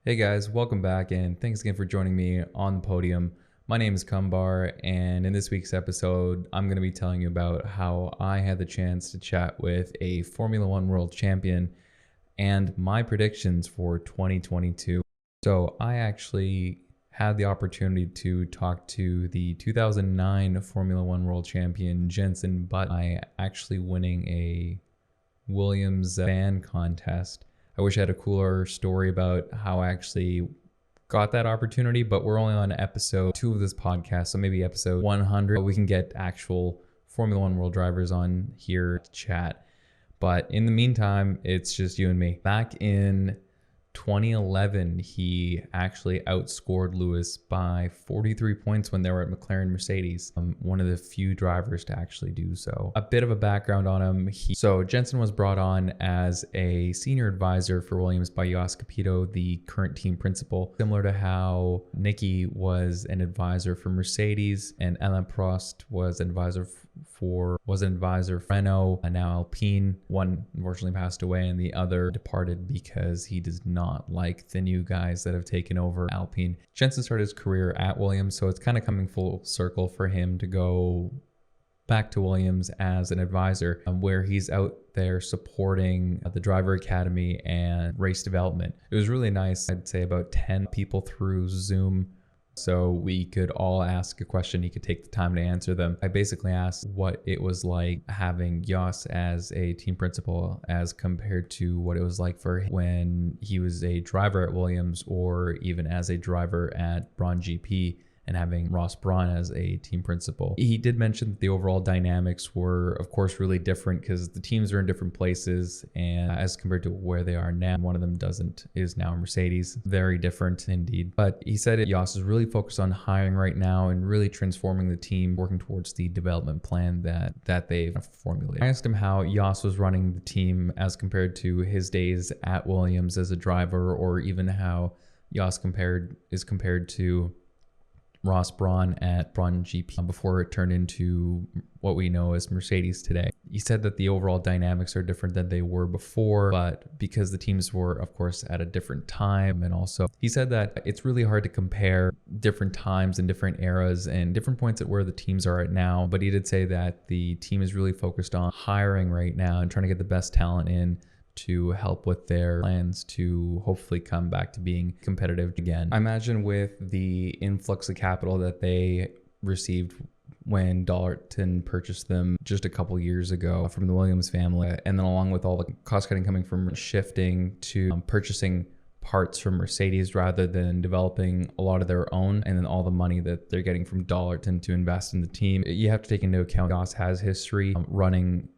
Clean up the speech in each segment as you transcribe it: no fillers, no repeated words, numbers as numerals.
Hey guys, welcome back and thanks again for joining me on the podium. My name is Kumbar, and in this week's episode, I'm going to be telling you about how I had the chance to chat with a Formula One world champion and my predictions for 2022. So I actually had the opportunity to talk to the 2009 Formula One world champion Jenson Button by actually winning a Williams fan contest. I wish I had a cooler story about how I actually got that opportunity, but we're only on episode 2 of this podcast, so maybe episode 100 we can get actual Formula One world drivers on here to chat. But in the meantime, it's just you and me. Back in 2011, he actually outscored Lewis by 43 points when they were at McLaren Mercedes. One of the few drivers to actually do so. A bit of a background on him. So Jenson was brought on as a senior advisor for Williams by Jos Capito, the current team principal, similar to how Nicky was an advisor for Mercedes and Alain Prost was an advisor for Renault, and now Alpine. One unfortunately passed away and the other departed because he does not like the new guys that have taken over Alpine. Jenson started his career at Williams, so it's kind of coming full circle for him to go back to Williams as an advisor, where he's out there supporting the driver academy and race development. It was really nice. I'd say about 10 people through Zoom, so we could all ask a question. He could take the time to answer them. I basically asked what it was like having Jos as a team principal as compared to what it was like for when he was a driver at Williams or even as a driver at Braun GP and having Ross Brawn as a team principal. He did mention that the overall dynamics were, of course, really different because the teams are in different places, and as compared to where they are now, one of them is now Mercedes. Very different indeed. But he said Jos is really focused on hiring right now and really transforming the team, working towards the development plan that they've formulated. I asked him how Jos was running the team as compared to his days at Williams as a driver, or even how Jos is compared to Ross Brawn at Braun GP before it turned into what we know as Mercedes today. He said that the overall dynamics are different than they were before, but because the teams were, of course, at a different time. And also he said that it's really hard to compare different times and different eras and different points at where the teams are at now. But he did say that the team is really focused on hiring right now and trying to get the best talent in to help with their plans to hopefully come back to being competitive again. I imagine with the influx of capital that they received when Dollarton purchased them just a couple years ago from the Williams family, and then along with all the cost cutting coming from shifting to purchasing parts from Mercedes rather than developing a lot of their own, and then all the money that they're getting from Dollarton to invest in the team, you have to take into account Jos has history running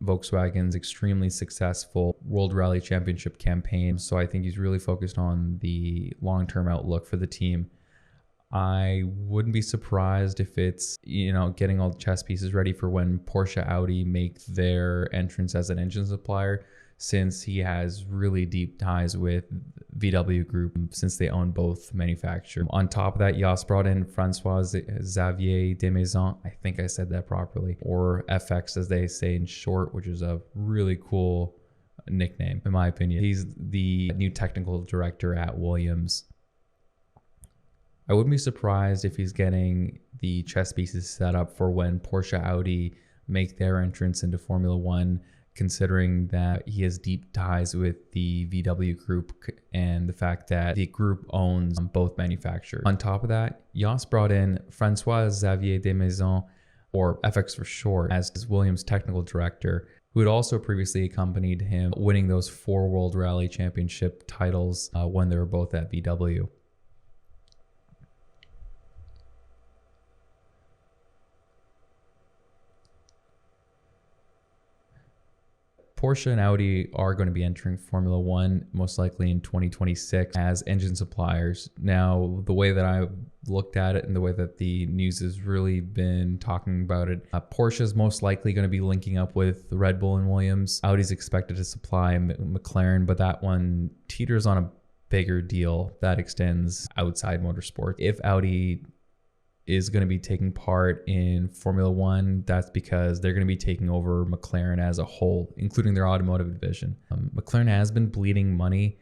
Volkswagen's extremely successful World Rally Championship campaign. So I think he's really focused on the long-term outlook for the team. I wouldn't be surprised if it's, getting all the chess pieces ready for when Porsche Audi make their entrance as an engine supplier, since he has really deep ties with VW Group since they own both manufacturers. On top of that, Jos brought in Francois Xavier Desmaisons, I think I said that properly, or FX as they say in short, which is a really cool nickname in my opinion. He's the new technical director at Williams. I wouldn't be surprised if he's getting the chess pieces set up for when Porsche Audi make their entrance into Formula One, considering that he has deep ties with the VW Group and the fact that the group owns both manufacturers. On top of that, Jos brought in Francois Xavier Desmaisons, or FX for short, as his Williams technical director, who had also previously accompanied him, winning those 4 World Rally Championship titles when they were both at VW. Porsche and Audi are going to be entering Formula One most likely in 2026 as engine suppliers. Now, the way that I looked at it and the way that the news has really been talking about it, Porsche is most likely going to be linking up with Red Bull and Williams. Audi's expected to supply McLaren, but that one teeters on a bigger deal that extends outside motorsport. If Audi is going to be taking part in Formula One, that's because they're going to be taking over McLaren as a whole, including their automotive division. McLaren has been bleeding money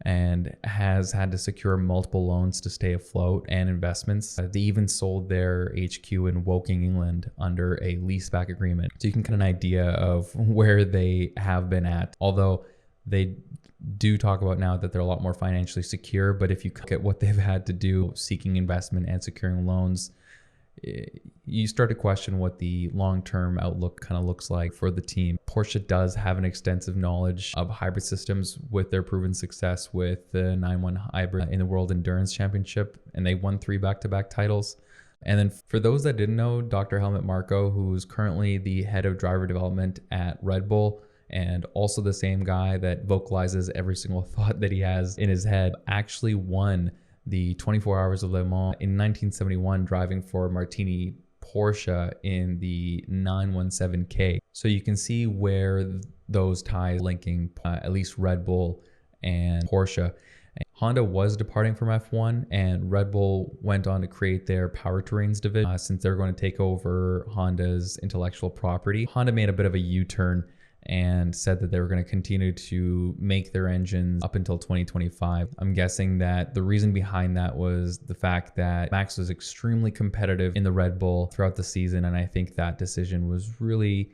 and has had to secure multiple loans to stay afloat and investments. They even sold their HQ in Woking, England under a leaseback agreement. So you can get an idea of where they have been at. Although they do talk about now that they're a lot more financially secure, but if you look at what they've had to do seeking investment and securing loans, you start to question what the long-term outlook kind of looks like for the team. Porsche does have an extensive knowledge of hybrid systems with their proven success with the 911 hybrid in the World Endurance Championship, and they won 3 back-to-back titles. And then for those that didn't know, Dr. Helmut Marko, who's currently the head of driver development at Red Bull, and also the same guy that vocalizes every single thought that he has in his head, actually won the 24 Hours of Le Mans in 1971, driving for Martini Porsche in the 917K. So you can see where those ties linking at least Red Bull and Porsche. Honda was departing from F1, and Red Bull went on to create their powertrains division since they're going to take over Honda's intellectual property. Honda made a bit of a U-turn and said that they were going to continue to make their engines up until 2025. I'm guessing that the reason behind that was the fact that Max was extremely competitive in the Red Bull throughout the season, and I think that decision was really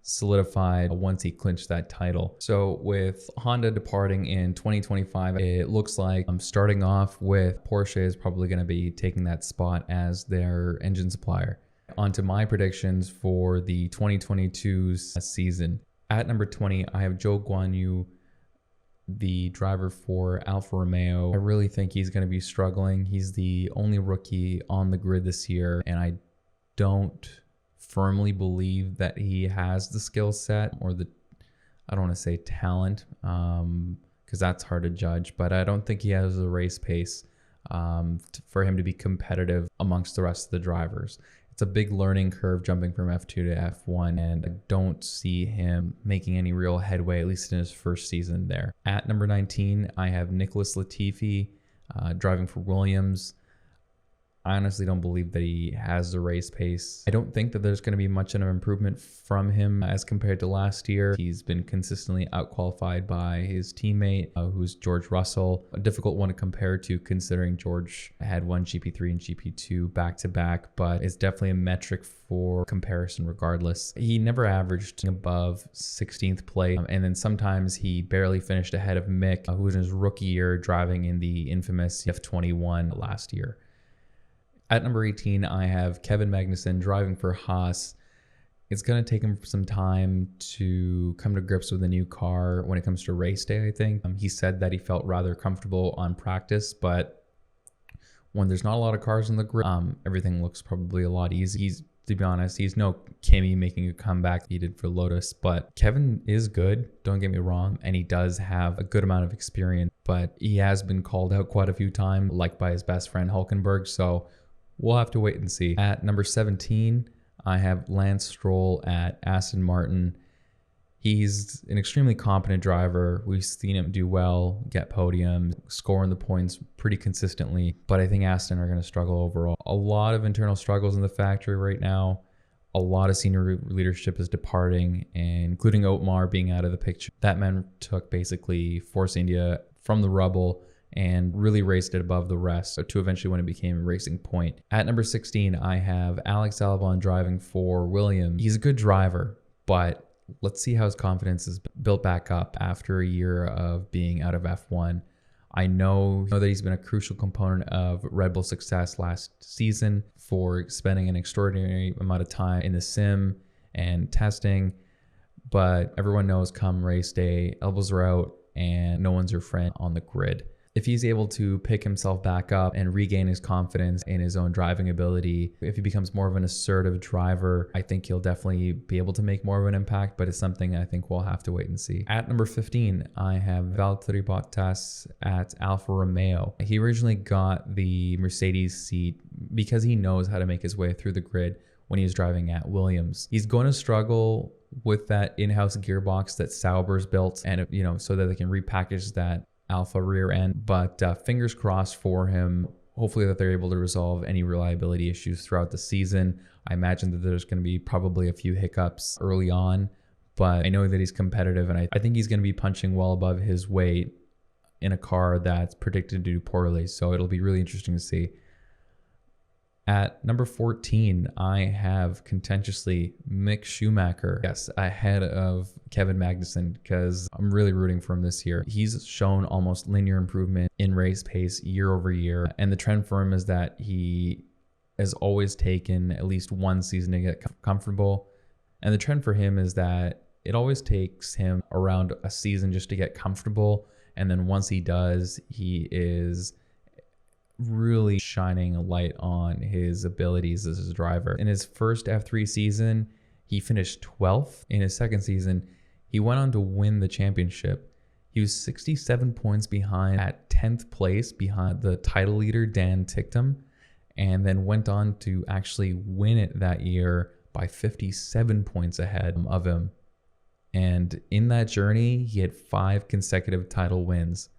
solidified once he clinched that title. So with Honda departing in 2025, it looks like starting off with Porsche is probably going to be taking that spot as their engine supplier. On to my predictions for the 2022 season. At number 20, I have Zhou Guanyu, the driver for Alfa Romeo. I really think he's going to be struggling. He's the only rookie on the grid this year, and I don't firmly believe that he has the skill set or I don't want to say talent, because that's hard to judge, but I don't think he has the race pace for him to be competitive amongst the rest of the drivers. It's a big learning curve jumping from F2 to F1, and I don't see him making any real headway, at least in his first season there. At number 19, I have Nicholas Latifi driving for Williams. I honestly don't believe that he has the race pace. I don't think that there's going to be much of an improvement from him as compared to last year. He's been consistently outqualified by his teammate, who's George Russell. A difficult one to compare to, considering George had won GP3 and GP2 back-to-back, but it's definitely a metric for comparison regardless. He never averaged above 16th place, and then sometimes he barely finished ahead of Mick, who was in his rookie year driving in the infamous F21 last year. At number 18, I have Kevin Magnussen driving for Haas. It's going to take him some time to come to grips with a new car when it comes to race day, I think. He said that he felt rather comfortable on practice, but when there's not a lot of cars on the grid, everything looks probably a lot easier. To be honest, he's no Kimi making a comeback he did for Lotus, but Kevin is good, don't get me wrong, and he does have a good amount of experience, but he has been called out quite a few times, like by his best friend Hulkenberg, so we'll have to wait and see. At number 17, I have Lance Stroll at Aston Martin. He's an extremely competent driver. We've seen him do well, get podium, scoring the points pretty consistently, but I think Aston are going to struggle overall. A lot of internal struggles in the factory right now. A lot of senior leadership is departing, including Otmar being out of the picture. That man took basically Force India from the rubble and really raced it above the rest to eventually when it became a Racing Point. At number 16, I have Alex Albon driving for Williams. He's a good driver, but let's see how his confidence is built back up after a year of being out of F1. I know that he's been a crucial component of Red Bull's success last season for spending an extraordinary amount of time in the sim and testing, but everyone knows come race day, elbows are out and no one's your friend on the grid. If he's able to pick himself back up and regain his confidence in his own driving ability, if he becomes more of an assertive driver, I think he'll definitely be able to make more of an impact, but it's something I think we'll have to wait and see. At number 15, I have Valtteri Bottas at Alfa Romeo. He originally got the Mercedes seat because he knows how to make his way through the grid when he's driving at Williams. He's going to struggle with that in-house gearbox that Sauber's built, and so that they can repackage that Alpha rear end, but fingers crossed for him. Hopefully that they're able to resolve any reliability issues throughout the season. I imagine that there's going to be probably a few hiccups early on, but I know that he's competitive, and I think he's going to be punching well above his weight in a car that's predicted to do poorly. So it'll be really interesting to see. At number 14, I have contentiously Mick Schumacher. Yes, ahead of Kevin Magnussen, because I'm really rooting for him this year. He's shown almost linear improvement in race pace year over year. And the trend for him is that he has always taken at least one season to get comfortable. And the trend for him is that it always takes him around a season just to get comfortable. And then once he does, he is really shining a light on his abilities as a driver. In his first F3 season, he finished 12th. In his second season, he went on to win the championship. He was 67 points behind at 10th place behind the title leader, Dan Ticktum, and then went on to actually win it that year by 57 points ahead of him. And in that journey, he had 5 consecutive title wins.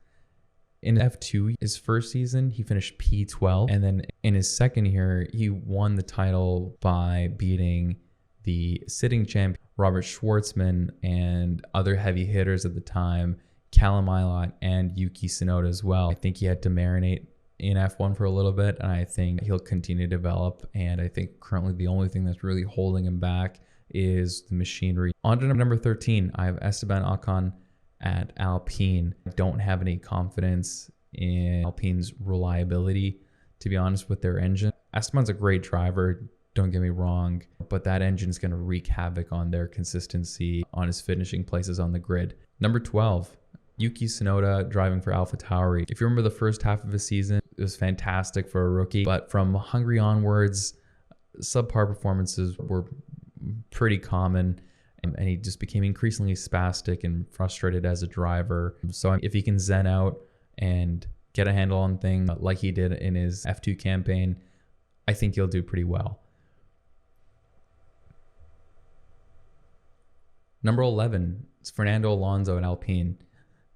In F2, his first season, he finished P12. And then in his second year, he won the title by beating the sitting champ, Robert Schwartzman, and other heavy hitters at the time, Callum Ilott and Yuki Tsunoda as well. I think he had to marinate in F1 for a little bit, and I think he'll continue to develop. And I think currently the only thing that's really holding him back is the machinery. On to number 13, I have Esteban Ocon at Alpine. I don't have any confidence in Alpine's reliability, to be honest, with their engine. Esteban's a great driver, don't get me wrong, but that engine's going to wreak havoc on their consistency, on his finishing places on the grid. Number 12, Yuki Tsunoda driving for AlphaTauri. If you remember the first half of the season, it was fantastic for a rookie, but from Hungary onwards, subpar performances were pretty common. And he just became increasingly spastic and frustrated as a driver. So if he can zen out and get a handle on things like he did in his F2 campaign, I think he'll do pretty well. Number 11 is Fernando Alonso at Alpine.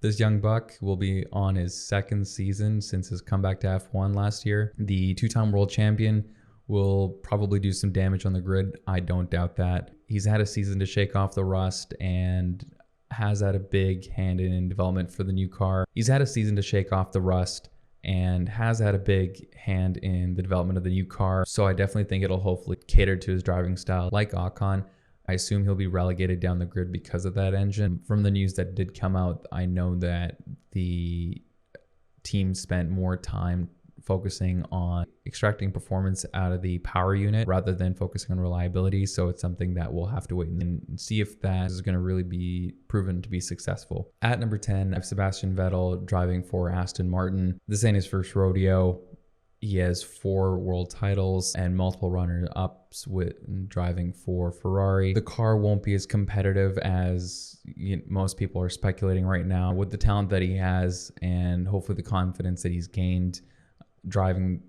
This young buck will be on his second season since his comeback to F1 last year. The two-time world champion will probably do some damage on the grid. I don't doubt that. He's had a season to shake off the rust and has had a big hand in development for the new car. He's had a season to shake off the rust and has had a big hand in the development of the new car. So I definitely think it'll hopefully cater to his driving style. Like Ocon, I assume he'll be relegated down the grid because of that engine. From the news that did come out, I know that the team spent more time focusing on extracting performance out of the power unit rather than focusing on reliability. So it's something that we'll have to wait and see if that is going to really be proven to be successful. At number 10, I have Sebastian Vettel driving for Aston Martin. This ain't his first rodeo. He has 4 world titles and multiple runner-ups with driving for Ferrari. The car won't be as competitive as most people are speculating right now. With the talent that he has and hopefully the confidence that he's gained driving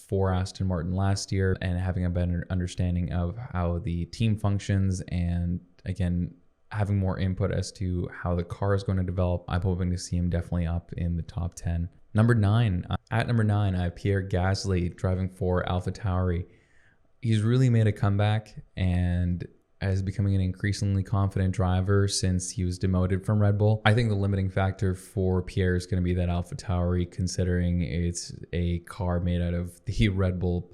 for Aston Martin last year and having a better understanding of how the team functions, and again having more input as to how the car is going to develop, I'm hoping to see him definitely up in the top 10. Number 9, at number 9, I have Pierre Gasly driving for AlphaTauri. He's really made a comeback and is becoming an increasingly confident driver since he was demoted from Red Bull. I think the limiting factor for Pierre is going to be that AlphaTauri, considering it's a car made out of the Red Bull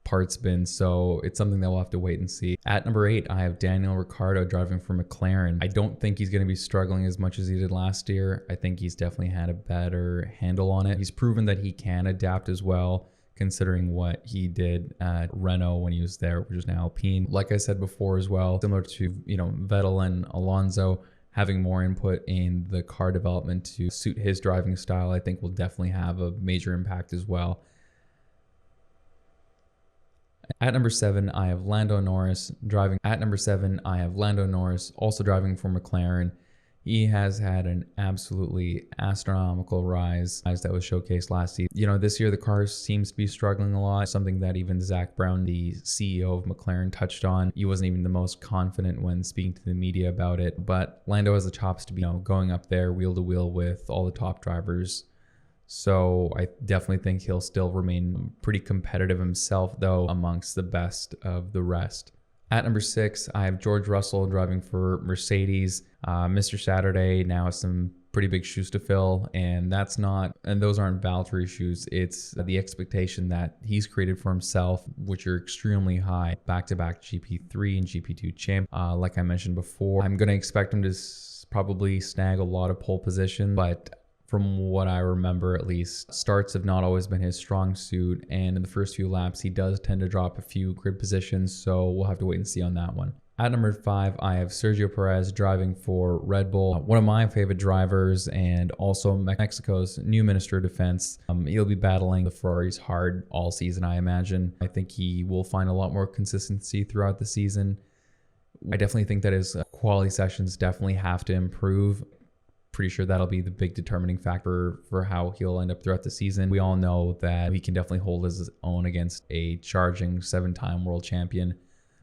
parts bin. So it's something that we'll have to wait and see. At number 8, I have Daniel Ricciardo driving for McLaren. I don't think he's going to be struggling as much as he did last year. I think he's definitely had a better handle on it. He's proven that he can adapt as well, considering what he did at Renault when he was there, which is now Alpine. Like I said before as well, similar to Vettel and Alonso, having more input in the car development to suit his driving style, I think will definitely have a major impact as well. At number 7, I have Lando Norris driving. At number 7, I have Lando Norris also driving for McLaren. He has had an absolutely astronomical rise as that was showcased last season. This year the car seems to be struggling a lot, something that even Zach Brown, the CEO of McLaren, touched on. He wasn't even the most confident when speaking to the media about it, but Lando has the chops to be going up there wheel to wheel with all the top drivers. So I definitely think he'll still remain pretty competitive himself, though, amongst the best of the rest. At number 6, I have George Russell driving for Mercedes. Mr. Saturday now has some pretty big shoes to fill, and those aren't Valtteri shoes. It's the expectation that he's created for himself, which are extremely high. Back-to-back GP3 and GP2 champ. Like I mentioned before, I'm going to expect him to probably snag a lot of pole position, but from what I remember, at least, starts have not always been his strong suit, and in the first few laps, he does tend to drop a few grid positions, so we'll have to wait and see on that one. At number 5, I have Sergio Perez driving for Red Bull, one of my favorite drivers and also Mexico's new Minister of Defense. He'll be battling the Ferraris hard all season, I imagine. I think he will find a lot more consistency throughout the season. I definitely think that his quality sessions definitely have to improve. Pretty sure that'll be the big determining factor for how he'll end up throughout the season. We all know that he can definitely hold his own against a charging 7-time world champion.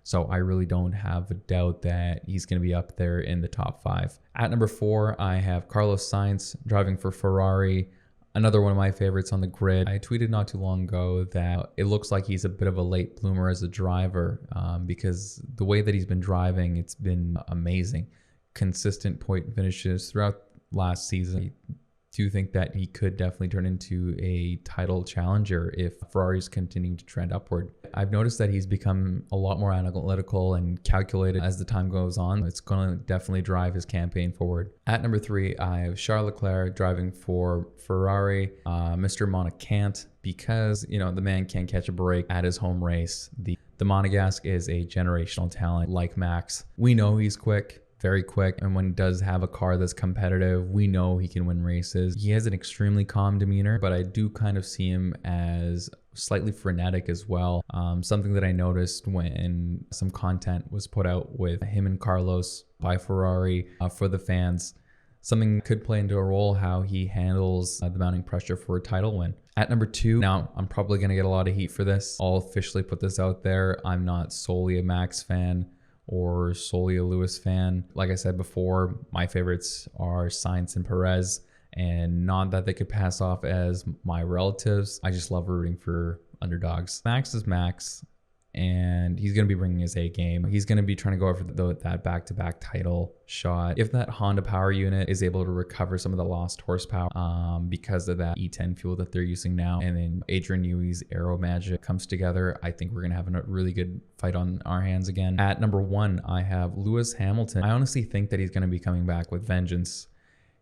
So I really don't have a doubt that he's going to be up there in the top 5. At number 4, I have Carlos Sainz driving for Ferrari. Another one of my favorites on the grid. I tweeted not too long ago that it looks like he's a bit of a late bloomer as a driver because the way that he's been driving, it's been amazing. Consistent point finishes throughout last season. I do think that he could definitely turn into a title challenger if Ferrari's continuing to trend upward. I've noticed that he's become a lot more analytical and calculated as the time goes on. It's going to definitely drive his campaign forward. At number 3, I have Charles Leclerc driving for Ferrari. Mr. Monacan't, because the man can't catch a break at his home race. The Monegasque is a generational talent like Max. We know he's quick. Very quick, and when he does have a car that's competitive, we know he can win races. He has an extremely calm demeanor, but I do kind of see him as slightly frenetic as well. Something that I noticed when some content was put out with him and Carlos by Ferrari for the fans. Something could play into a role how he handles the mounting pressure for a title win. At number 2, now I'm probably going to get a lot of heat for this. I'll officially put this out there. I'm not solely a Max fan or solely a Lewis fan. Like I said before, my favorites are Sainz and Perez, and not that they could pass off as my relatives. I just love rooting for underdogs. Max is Max, and he's going to be bringing his A game. He's going to be trying to go after that back-to-back title shot. If that Honda power unit is able to recover some of the lost horsepower because of that E10 fuel that they're using now, and then Adrian Newey's aero magic comes together, I think we're going to have a really good fight on our hands again. At number 1, I have Lewis Hamilton. I honestly think that he's going to be coming back with vengeance.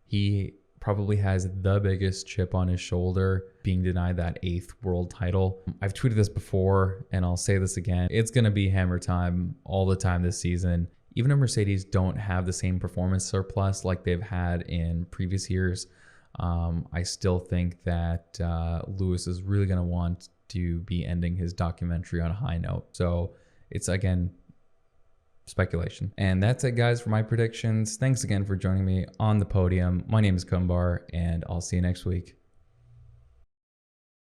He probably has the biggest chip on his shoulder, being denied that 8th world title. I've tweeted this before, and I'll say this again. It's going to be hammer time all the time this season. Even if Mercedes don't have the same performance surplus like they've had in previous years, I still think that Lewis is really going to want to be ending his documentary on a high note. So it's, again, speculation. And that's it, guys, for my predictions. Thanks again for joining me on the podium. My name is Kumbar, and I'll see you next week.